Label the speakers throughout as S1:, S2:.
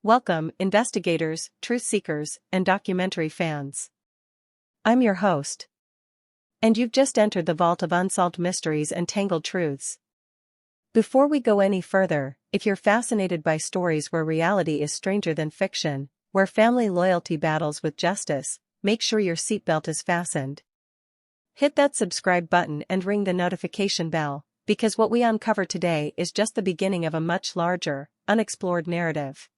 S1: Welcome, investigators, truth seekers, and documentary fans. I'm your host. And you've just entered the vault of unsolved mysteries and tangled truths. Before we go any further, if you're fascinated by stories where reality is stranger than fiction, where family loyalty battles with justice, make sure your seatbelt is fastened. Hit that subscribe button and ring the notification bell, because what we uncover today is just the beginning of a much larger, unexplored narrative.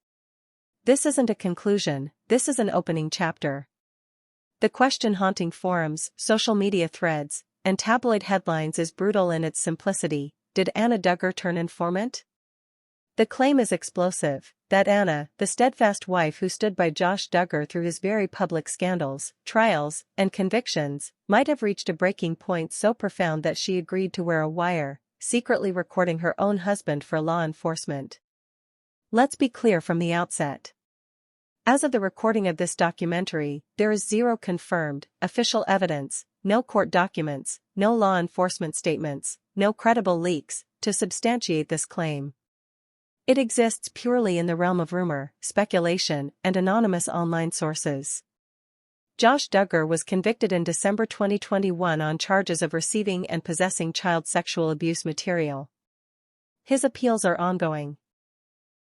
S1: This isn't a conclusion, this is an opening chapter. The question haunting forums, social media threads, and tabloid headlines is brutal in its simplicity: did Anna Duggar turn informant? The claim is explosive, that Anna, the steadfast wife who stood by Josh Duggar through his very public scandals, trials, and convictions, might have reached a breaking point so profound that she agreed to wear a wire, secretly recording her own husband for law enforcement. Let's be clear from the outset. As of the recording of this documentary, there is zero confirmed, official evidence, no court documents, no law enforcement statements, no credible leaks, to substantiate this claim. It exists purely in the realm of rumor, speculation, and anonymous online sources. Josh Duggar was convicted in December 2021 on charges of receiving and possessing child sexual abuse material. His appeals are ongoing.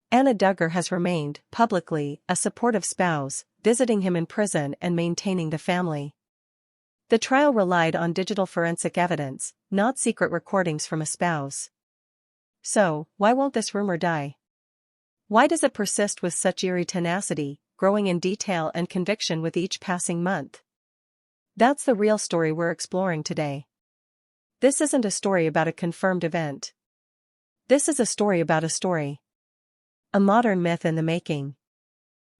S1: Anna Duggar has remained, publicly, a supportive spouse, visiting him in prison and maintaining the family. The trial relied on digital forensic evidence, not secret recordings from a spouse. So, why won't this rumor die? Why does it persist with such eerie tenacity, growing in detail and conviction with each passing month? That's the real story we're exploring today. This isn't a story about a confirmed event. This is a story about a story. A modern myth in the making.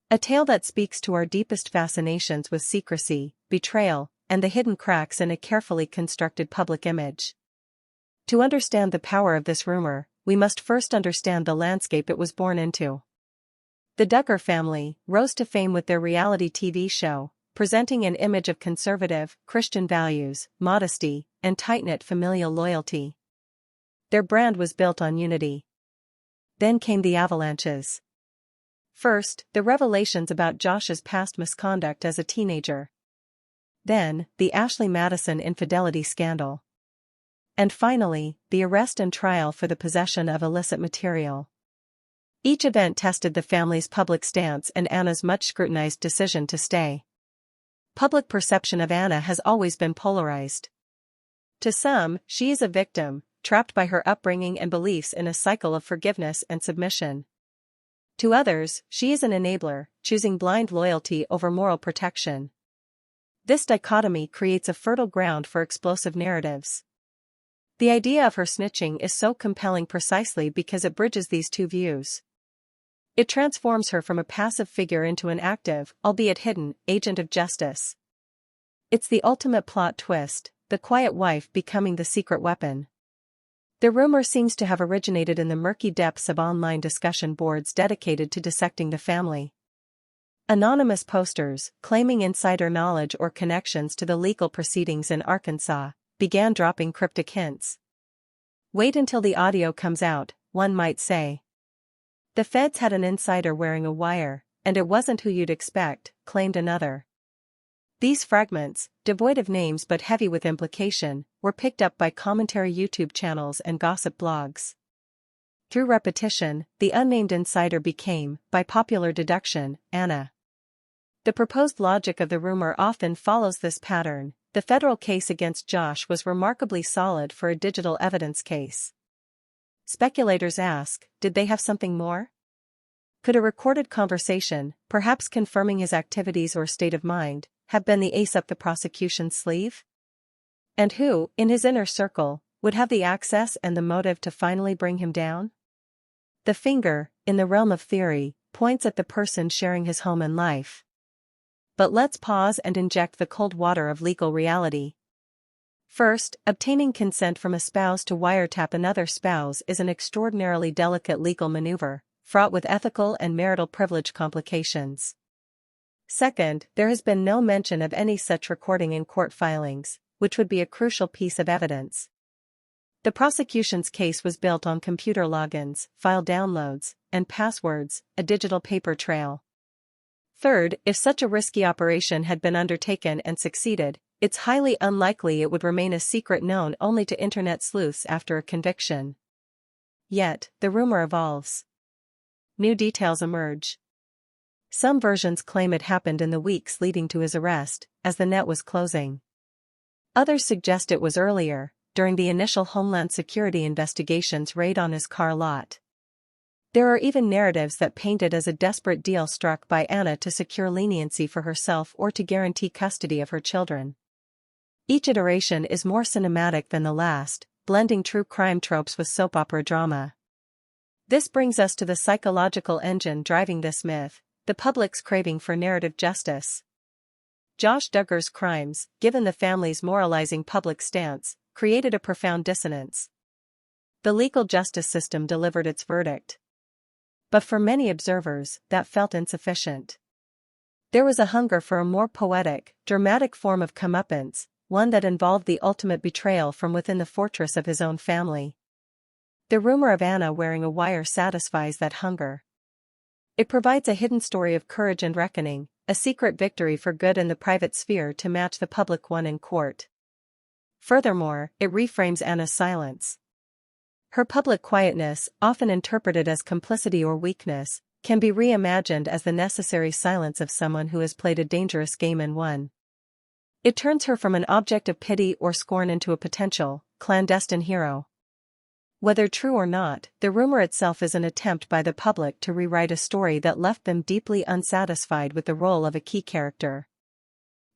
S1: A tale that speaks to our deepest fascinations with secrecy, betrayal, and the hidden cracks in a carefully constructed public image. To understand the power of this rumor, we must first understand the landscape it was born into. The Duggar family rose to fame with their reality TV show, presenting an image of conservative, Christian values, modesty, and tight-knit familial loyalty. Their brand was built on unity. Then came the avalanches. First, the revelations about Josh's past misconduct as a teenager. Then, the Ashley Madison infidelity scandal. And finally, the arrest and trial for the possession of illicit material. Each event tested the family's public stance and Anna's much scrutinized decision to stay. Public perception of Anna has always been polarized. To some, she is a victim, trapped by her upbringing and beliefs in a cycle of forgiveness and submission. To others, she is an enabler, choosing blind loyalty over moral protection. This dichotomy creates a fertile ground for explosive narratives. The idea of her snitching is so compelling precisely because it bridges these two views. It transforms her from a passive figure into an active, albeit hidden, agent of justice. It's the ultimate plot twist, the quiet wife becoming the secret weapon. The rumor seems to have originated in the murky depths of online discussion boards dedicated to dissecting the family. Anonymous posters, claiming insider knowledge or connections to the legal proceedings in Arkansas, began dropping cryptic hints. Wait until the audio comes out, one might say. The feds had an insider wearing a wire, and it wasn't who you'd expect, claimed another. These fragments, devoid of names but heavy with implication, were picked up by commentary YouTube channels and gossip blogs. Through repetition, the unnamed insider became, by popular deduction, Anna. The proposed logic of the rumor often follows this pattern. The federal case against Josh was remarkably solid for a digital evidence case. Speculators ask, did they have something more? Could a recorded conversation, perhaps confirming his activities or state of mind, have been the ace up the prosecution's sleeve? And who, in his inner circle, would have the access and the motive to finally bring him down? The finger, in the realm of theory, points at the person sharing his home and life. But let's pause and inject the cold water of legal reality. First, obtaining consent from a spouse to wiretap another spouse is an extraordinarily delicate legal maneuver, fraught with ethical and marital privilege complications. Second, there has been no mention of any such recording in court filings, which would be a crucial piece of evidence. The prosecution's case was built on computer logins, file downloads, and passwords, a digital paper trail. Third, if such a risky operation had been undertaken and succeeded, it's highly unlikely it would remain a secret known only to internet sleuths after a conviction. Yet, the rumor evolves. New details emerge. Some versions claim it happened in the weeks leading to his arrest, as the net was closing. Others suggest it was earlier, during the initial Homeland Security investigation's raid on his car lot. There are even narratives that paint it as a desperate deal struck by Anna to secure leniency for herself or to guarantee custody of her children. Each iteration is more cinematic than the last, blending true crime tropes with soap opera drama. This brings us to the psychological engine driving this myth, the public's craving for narrative justice. Josh Duggar's crimes, given the family's moralizing public stance, created a profound dissonance. The legal justice system delivered its verdict. But for many observers, that felt insufficient. There was a hunger for a more poetic, dramatic form of comeuppance, one that involved the ultimate betrayal from within the fortress of his own family. The rumor of Anna wearing a wire satisfies that hunger. It provides a hidden story of courage and reckoning, a secret victory for good in the private sphere to match the public one in court. Furthermore, it reframes Anna's silence. Her public quietness, often interpreted as complicity or weakness, can be reimagined as the necessary silence of someone who has played a dangerous game and won. It turns her from an object of pity or scorn into a potential, clandestine hero. Whether true or not, the rumor itself is an attempt by the public to rewrite a story that left them deeply unsatisfied with the role of a key character.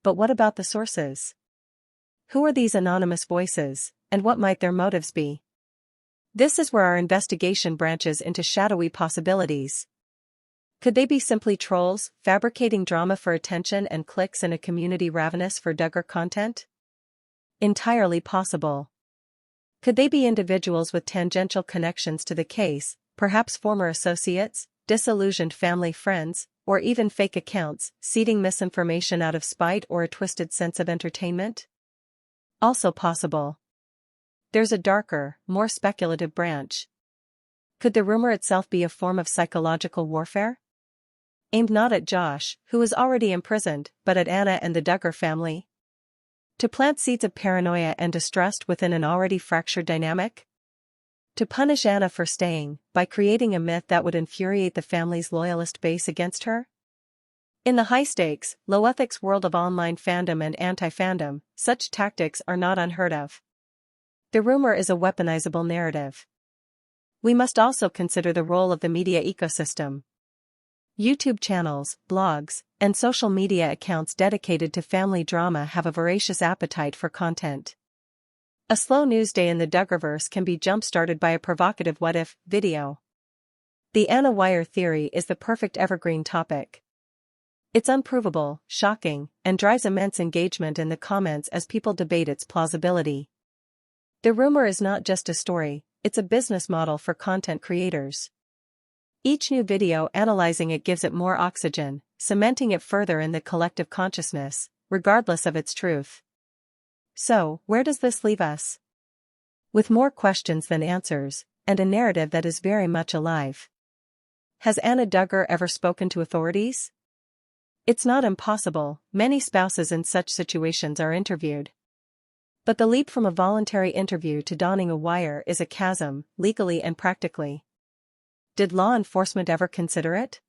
S1: But what about the sources? Who are these anonymous voices, and what might their motives be? This is where our investigation branches into shadowy possibilities. Could they be simply trolls, fabricating drama for attention and clicks in a community ravenous for Duggar content? Entirely possible. Could they be individuals with tangential connections to the case, perhaps former associates, disillusioned family friends, or even fake accounts, seeding misinformation out of spite or a twisted sense of entertainment? Also possible. There's a darker, more speculative branch. Could the rumor itself be a form of psychological warfare? Aimed not at Josh, who is already imprisoned, but at Anna and the Duggar family? To plant seeds of paranoia and distrust within an already fractured dynamic? To punish Anna for staying, by creating a myth that would infuriate the family's loyalist base against her? In the high-stakes, low-ethics world of online fandom and anti-fandom, such tactics are not unheard of. The rumor is a weaponizable narrative. We must also consider the role of the media ecosystem. YouTube channels, blogs, and social media accounts dedicated to family drama have a voracious appetite for content. A slow news day in the Duggarverse can be jump-started by a provocative what-if video. The Anna wire theory is the perfect evergreen topic. It's unprovable, shocking, and drives immense engagement in the comments as people debate its plausibility. The rumor is not just a story, it's a business model for content creators. Each new video analyzing it gives it more oxygen, cementing it further in the collective consciousness, regardless of its truth. So, where does this leave us? With more questions than answers, and a narrative that is very much alive. Has Anna Duggar ever spoken to authorities? It's not impossible, many spouses in such situations are interviewed. But the leap from a voluntary interview to donning a wire is a chasm, legally and practically. Did law enforcement ever consider it?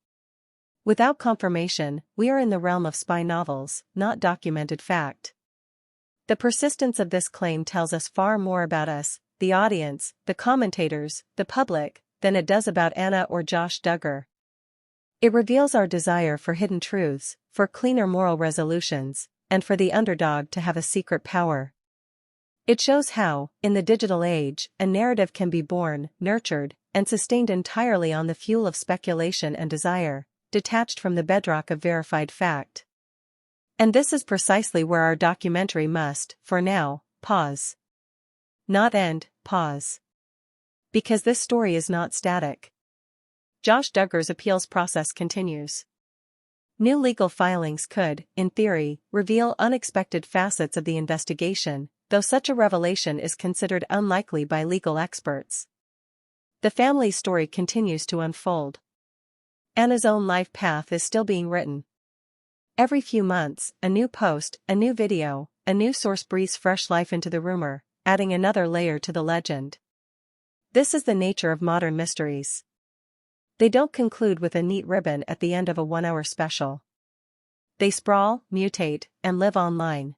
S1: Without confirmation, we are in the realm of spy novels, not documented fact. The persistence of this claim tells us far more about us, the audience, the commentators, the public, than it does about Anna or Josh Duggar. It reveals our desire for hidden truths, for cleaner moral resolutions, and for the underdog to have a secret power. It shows how, in the digital age, a narrative can be born, nurtured, and sustained entirely on the fuel of speculation and desire, detached from the bedrock of verified fact. And this is precisely where our documentary must, for now, pause. Not end, pause. Because this story is not static. Josh Duggar's appeals process continues. New legal filings could, in theory, reveal unexpected facets of the investigation, though such a revelation is considered unlikely by legal experts. The family's story continues to unfold. Anna's own life path is still being written. Every few months, a new post, a new video, a new source breathes fresh life into the rumor, adding another layer to the legend. This is the nature of modern mysteries. They don't conclude with a neat ribbon at the end of a one-hour special. They sprawl, mutate, and live online.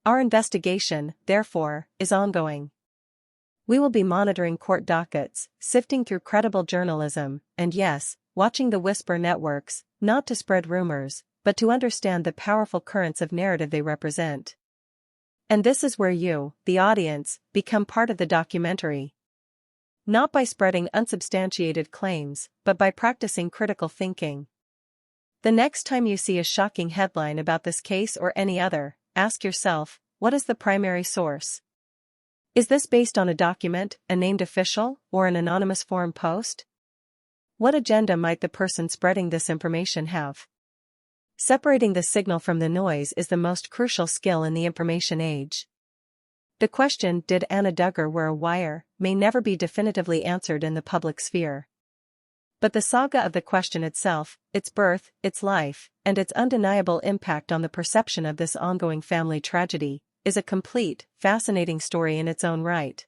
S1: Our investigation, therefore, is ongoing. We will be monitoring court dockets, sifting through credible journalism, and yes, watching the whisper networks, not to spread rumors, but to understand the powerful currents of narrative they represent. And this is where you, the audience, become part of the documentary. Not by spreading unsubstantiated claims, but by practicing critical thinking. The next time you see a shocking headline about this case or any other, ask yourself, what is the primary source? Is this based on a document, a named official, or an anonymous forum post? What agenda might the person spreading this information have? Separating the signal from the noise is the most crucial skill in the information age. The question, did Anna Duggar wear a wire, may never be definitively answered in the public sphere. But the saga of the question itself, its birth, its life, and its undeniable impact on the perception of this ongoing family tragedy, is a complete, fascinating story in its own right.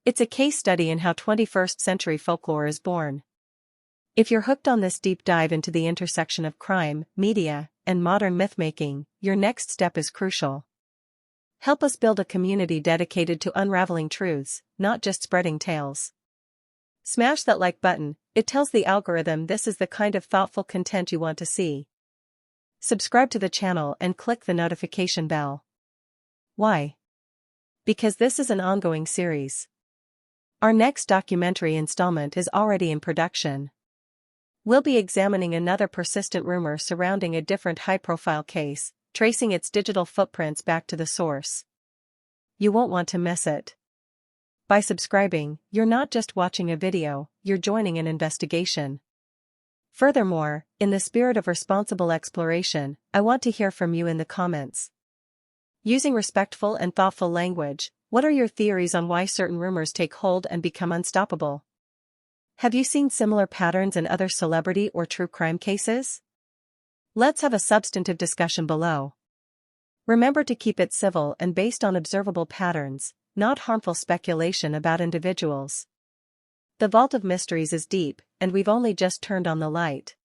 S1: It's a case study in how 21st century folklore is born. If you're hooked on this deep dive into the intersection of crime, media, and modern mythmaking, your next step is crucial. Help us build a community dedicated to unraveling truths, not just spreading tales. Smash that like button, it tells the algorithm this is the kind of thoughtful content you want to see. Subscribe to the channel and click the notification bell. Why? Because this is an ongoing series. Our next documentary installment is already in production. We'll be examining another persistent rumor surrounding a different high-profile case, tracing its digital footprints back to the source. You won't want to miss it. By subscribing, you're not just watching a video, you're joining an investigation. Furthermore, in the spirit of responsible exploration, I want to hear from you in the comments. Using respectful and thoughtful language, what are your theories on why certain rumors take hold and become unstoppable? Have you seen similar patterns in other celebrity or true crime cases? Let's have a substantive discussion below. Remember to keep it civil and based on observable patterns, not harmful speculation about individuals. The vault of mysteries is deep, and we've only just turned on the light.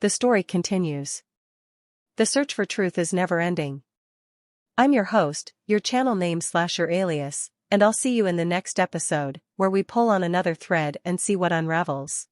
S1: The story continues. The search for truth is never ending. I'm your host, your channel name / your alias, and I'll see you in the next episode, where we pull on another thread and see what unravels.